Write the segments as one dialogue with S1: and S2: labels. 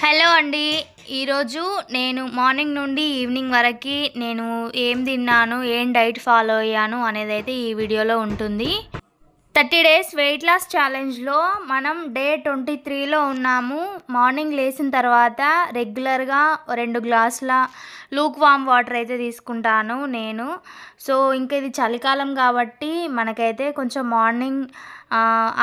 S1: Hello అండి. ఈరోజు నేను మార్నింగ్ నుండి ఈవినింగ్ వరకు నేను ఏం తిన్నాను, ఏం డైట్ ఫాలో అయ్యాను అనేదైతే ఈ వీడియోలో ఉంటుంది. 30 డేస్ వెయిట్ లాస్ ఛాలెంజ్లో మనం డే 23లో ఉన్నాము. మార్నింగ్ లేచిన తర్వాత రెగ్యులర్గా 2 గ్లాసుల లూక్ వామ్ వాటర్ అయితే తీసుకుంటాను నేను. సో ఇంకా ఇది చలికాలం కాబట్టి మనకైతే కొంచెం మార్నింగ్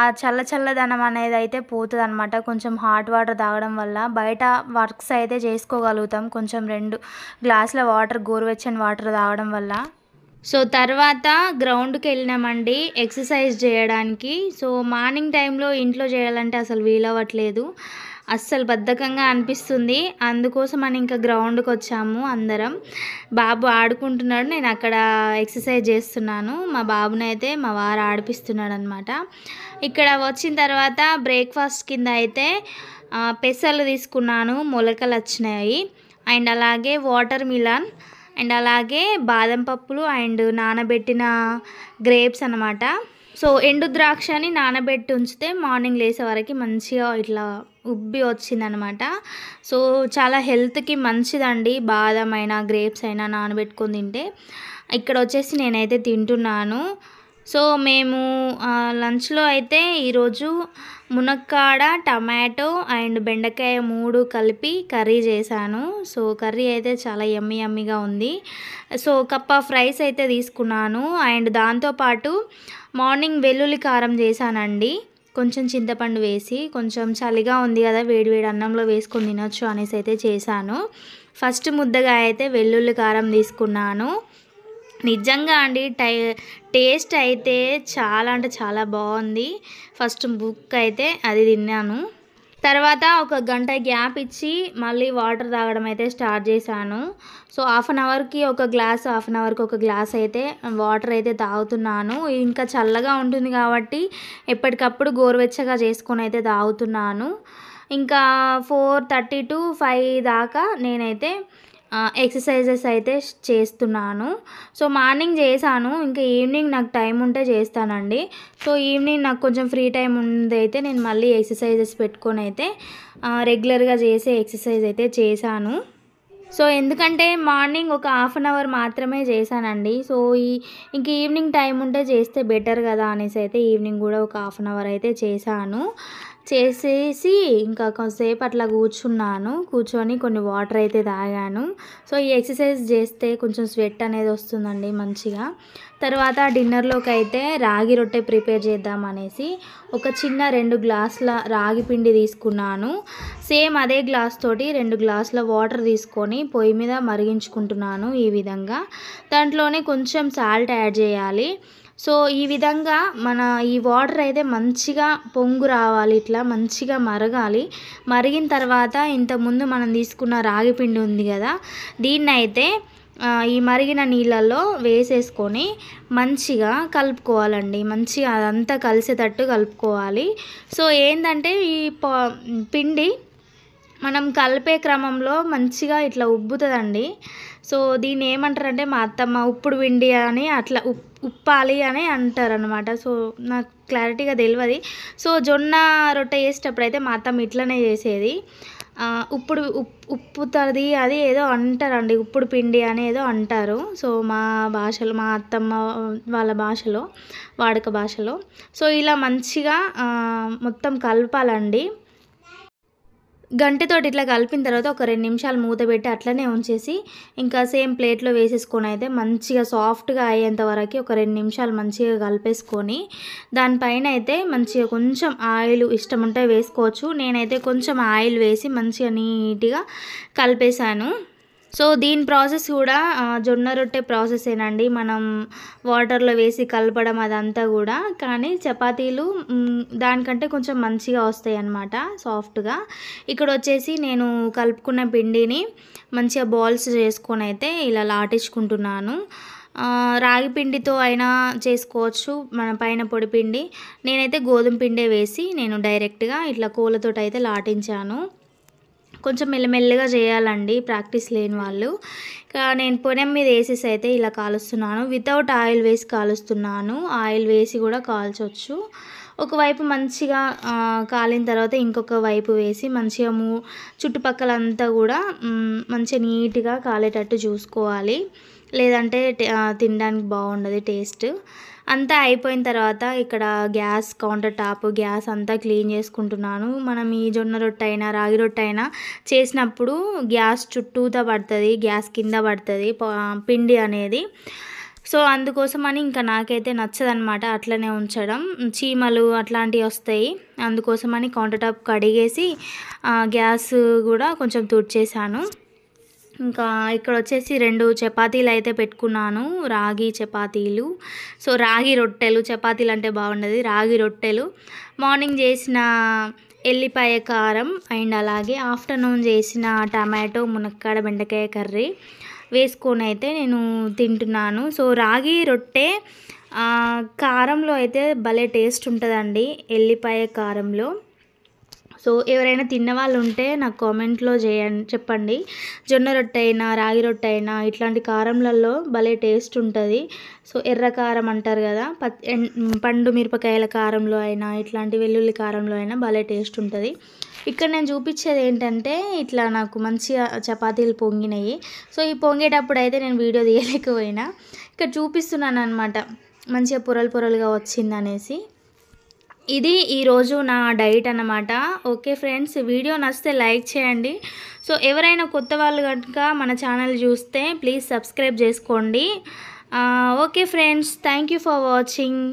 S1: ఆ చల్లదనం అనేది అయితే పోతుంది అనమాట. కొంచెం హాట్ వాటర్ తాగడం వల్ల బయట వర్క్స్ అయితే చేసుకోగలుగుతాం కొంచెం 2 గ్లాసుల వాటర్, గోరువెచ్చని వాటర్ తాగడం వల్ల. సో తర్వాత గ్రౌండ్కి వెళ్ళినామండి ఎక్సర్సైజ్ చేయడానికి. సో మార్నింగ్ టైంలో ఇంట్లో చేయాలంటే అసలు వీలవ్వట్లేదు, అస్సలు బద్ధకంగా అనిపిస్తుంది. అందుకోసం అని ఇంకా గ్రౌండ్కి వచ్చాము అందరం. బాబు ఆడుకుంటున్నాడు, నేను అక్కడ ఎక్సర్సైజ్ చేస్తున్నాను. మా బాబునైతే మా వారు ఆడిపిస్తున్నాడు అనమాట. ఇక్కడ వచ్చిన తర్వాత బ్రేక్ఫాస్ట్ కింద అయితే పెసలు తీసుకున్నాను, మొలకలు వచ్చినాయి. అండ్ అలాగే వాటర్ మిలన్, అండ్ అలాగే బాదం పప్పులు అండ్ నానబెట్టిన గ్రేప్స్ అన్నమాట. సో ఎండు ద్రాక్షని నానబెట్టి ఉంచితే మార్నింగ్ లేసే వరకు మంచిగా ఇట్లా ఉబ్బి వచ్చిందనమాట. సో చాలా హెల్త్కి మంచిదండి, బాదం అయినా గ్రేప్స్ అయినా నానబెట్టుకొని తింటే. ఇక్కడ వచ్చేసి నేనైతే తింటున్నాను. సో మేము లంచ్లో అయితే ఈరోజు మునక్కాడ, టమాటో అండ్ బెండకాయ 3 కలిపి కర్రీ చేశాను. సో కర్రీ అయితే చాలా యమ్మీగా ఉంది. సో కప్ ఆఫ్ రైస్ అయితే తీసుకున్నాను. అండ్ దాంతోపాటు మార్నింగ్ వెల్లుల్లి కారం చేశానండి, కొంచెం చింతపండు వేసి. కొంచెం చలిగా ఉంది కదా, వేడి అన్నంలో వేసుకొని తినొచ్చు అనేసి అయితే చేశాను. ఫస్ట్ ముద్దగా అయితే వెల్లుల్లి కారం తీసుకున్నాను. నిజంగా అండి టేస్ట్ అయితే చాలా అంటే చాలా బాగుంది. ఫస్ట్ బుక్ అయితే అది తిన్నాను. తర్వాత ఒక గంట గ్యాప్ ఇచ్చి మళ్ళీ వాటర్ తాగడం అయితే స్టార్ట్ చేశాను. సో హాఫ్ అన్ అవర్కి ఒక గ్లాస్, హాఫ్ అన్ అవర్కి ఒక గ్లాస్ అయితే వాటర్ అయితే తాగుతున్నాను. ఇంకా చల్లగా ఉంటుంది కాబట్టి ఎప్పటికప్పుడు గోరువెచ్చగా చేసుకొని అయితే తాగుతున్నాను. ఇంకా 4:30 to 5 దాకా నేనైతే ఎక్సర్సైజెస్ అయితే చేస్తున్నాను. సో మార్నింగ్ చేశాను, ఇంకా ఈవినింగ్ నాకు టైం ఉంటే చేస్తానండి. సో ఈవినింగ్ నాకు కొంచెం ఫ్రీ టైం ఉందైతే నేను మళ్ళీ ఎక్సర్సైజెస్ పెట్టుకొని అయితే రెగ్యులర్గా చేసే ఎక్సర్సైజ్ అయితే చేశాను. సో ఎందుకంటే మార్నింగ్ ఒక హాఫ్ అన్ అవర్ మాత్రమే చేశానండి. సో ఇంక ఈవినింగ్ టైం ఉంటే చేస్తే బెటర్ కదా అనేసి అయితే ఈవినింగ్ కూడా ఒక హాఫ్ అన్ అవర్ అయితే చేశాను. చేసేసి ఇంకా కొంతసేపు అట్లా కూర్చొని కొన్ని వాటర్ అయితే తాగాను. సో ఈ ఎక్సర్సైజ్ చేస్తే కొంచెం స్వెట్ అనేది వస్తుందండి మంచిగా. తర్వాత డిన్నర్లోకి అయితే రాగి రొట్టె ప్రిపేర్ చేద్దామనేసి ఒక చిన్న 2 గ్లాసుల రాగి పిండి తీసుకున్నాను. సేమ్ అదే గ్లాస్ తోటి 2 గ్లాసుల వాటర్ తీసుకొని పొయ్యి మీద మరిగించుకుంటున్నాను. ఈ విధంగా దాంట్లోనే కొంచెం సాల్ట్ యాడ్ చేయాలి. సో ఈ విధంగా మన ఈ వాటర్ అయితే మంచిగా పొంగు రావాలి, ఇట్లా మంచిగా మరగాలి. మరిగిన తర్వాత ఇంతకుముందు మనం తీసుకున్న రాగి పిండి ఉంది కదా, దీన్నైతే ఈ మరిగిన నీళ్ళల్లో వేసేసుకొని మంచిగా కలుపుకోవాలండి. మంచిగా అదంతా కలిసేటట్టు కలుపుకోవాలి. సో ఏంటంటే ఈ పిండి మనం కలిపే క్రమంలో మంచిగా ఇట్లా ఉబ్బుతుందండి. సో దీన్ని ఏమంటారంటే మా అత్తమ్మ ఉప్పుడు పిండి అని, అట్లా ఉప్పాలి అని అంటారనమాట. సో నాకు క్లారిటీగా తెలియదు. సో జొన్న రొట్టె చేసేటప్పుడు అయితే మా అత్తమ్మ ఇట్లనే చేసేది. ఉప్పుతుంది అది ఏదో అంటారండి, ఉప్పుడు పిండి అని ఏదో అంటారు. సో మా భాషలో, మా అత్తమ్మ వాళ్ళ భాషలో, వాడుక భాషలో. సో ఇలా మంచిగా మొత్తం కలపాలండి. గంటెతోటి ఇట్లా కలిపిన తర్వాత ఒక 2 నిమిషాలు మూత పెట్టి అట్లనే ఉంచేసి ఇంకా సేమ్ ప్లేట్లో వేసేసుకొని అయితే మంచిగా సాఫ్ట్గా అయ్యేంత వరకు ఒక 2 నిమిషాలు మంచిగా కలిపేసుకొని దానిపైన అయితే మంచిగా కొంచెం ఆయిల్ ఇష్టం ఉంటే వేసుకోవచ్చు. నేనైతే కొంచెం ఆయిల్ వేసి మంచిగా నీట్గా కలిపేశాను. సో దీని ప్రాసెస్ కూడా జొన్న రొట్టె ప్రాసెసేనండి, మనం వాటర్లో వేసి కలపడం అదంతా కూడా. కానీ చపాతీలు దానికంటే కొంచెం మంచిగా వస్తాయి అన్నమాట, సాఫ్ట్గా. ఇక్కడ వచ్చేసి నేను కలుపుకున్న పిండిని మంచిగా బాల్స్ చేసుకొని అయితే ఇలా లాటించుకుంటున్నాను. రాగి పిండితో అయినా చేసుకోవచ్చు, మన పైన పొడి పిండి. నేనైతే గోధుమ పిండే వేసి నేను డైరెక్ట్గా ఇట్లా కోళ్ళతోటి అయితే లాటించాను. కొంచెం మెల్లమెల్లగా చేయాలండి ప్రాక్టీస్ లేని వాళ్ళు. నేను పొనం మీద వేసేసి అయితే ఇలా కాలుస్తున్నాను. వితౌట్ ఆయిల్ వేసి కాలుస్తున్నాను, ఆయిల్ వేసి కూడా కాల్చవచ్చు. ఒకవైపు మంచిగా కాలిన తర్వాత ఇంకొక వైపు వేసి మంచిగా చుట్టుపక్కలంతా కూడా మంచిగా నీట్గా కాలేటట్టు చూసుకోవాలి, లేదంటే తినడానికి బాగుండదు టేస్ట్. అంతా అయిపోయిన తర్వాత ఇక్కడ కౌంటర్ టాప్ గ్యాస్ అంతా క్లీన్ చేసుకుంటున్నాను. మనం ఈ జొన్న రొట్టె అయినా రాగి రొట్టె అయినా చేసినప్పుడు గ్యాస్ చుట్టూతా పడుతుంది, గ్యాస్ కింద పడుతుంది పిండి అనేది. సో అందుకోసమని ఇంకా నాకైతే నచ్చదనమాట అట్లనే ఉంచడం, చీమలు అట్లాంటివి వస్తాయి. అందుకోసమని కౌంటర్ టాప్ కడిగేసి గ్యాస్ కూడా కొంచెం తుడిచేసాను. ఇంకా ఇక్కడ వచ్చేసి 2 చపాతీలు అయితే పెట్టుకున్నాను, రాగి చపాతీలు. సో రాగి రొట్టెలు, చపాతీలు అంటే బాగుండదు, రాగి రొట్టెలు. మార్నింగ్ చేసిన ఎల్లిపాయ కారం అండ్ అలాగే ఆఫ్టర్నూన్ చేసిన టమాటో మునక్కాడ బెండకాయ కర్రీ వేసుకొని అయితే నేను తింటున్నాను. సో రాగి రొట్టె కారంలో అయితే భలే టేస్ట్ ఉంటుందండి, ఎల్లిపాయ కారంలో. సో ఎవరైనా తిన్నవాళ్ళు ఉంటే నాకు కామెంట్లో చెప్పండి. జొన్న రొట్టె అయినా రాగి రొట్టె అయినా ఇట్లాంటి కారంలలో భలే టేస్ట్ ఉంటుంది. సో ఎర్ర కారం అంటారు కదా, పండు మిరపకాయల కారంలో అయినా ఇట్లాంటి వెల్లుల్లి కారంలో అయినా భలే టేస్ట్ ఉంటుంది. ఇక్కడ నేను చూపించేది ఏంటంటే ఇట్లా నాకు మంచిగా చపాతీలు పొంగినాయి. సో ఈ పొంగేటప్పుడు అయితే నేను వీడియో తీయలేకపోయినా, ఇక్కడ చూపిస్తున్నాను అనమాట మంచిగా పొరలు పొరలుగా వచ్చిందనేసి. ఇది ఈరోజు నా డైట్ అన్నమాట. ఓకే ఫ్రెండ్స్, వీడియో నచ్చితే లైక్ చేయండి. సో ఎవరైనా కొత్త వాళ్ళు కనుక మన ఛానల్ చూస్తే ప్లీజ్ సబ్స్క్రైబ్ చేసుకోండి. Okay friends, thank you for watching.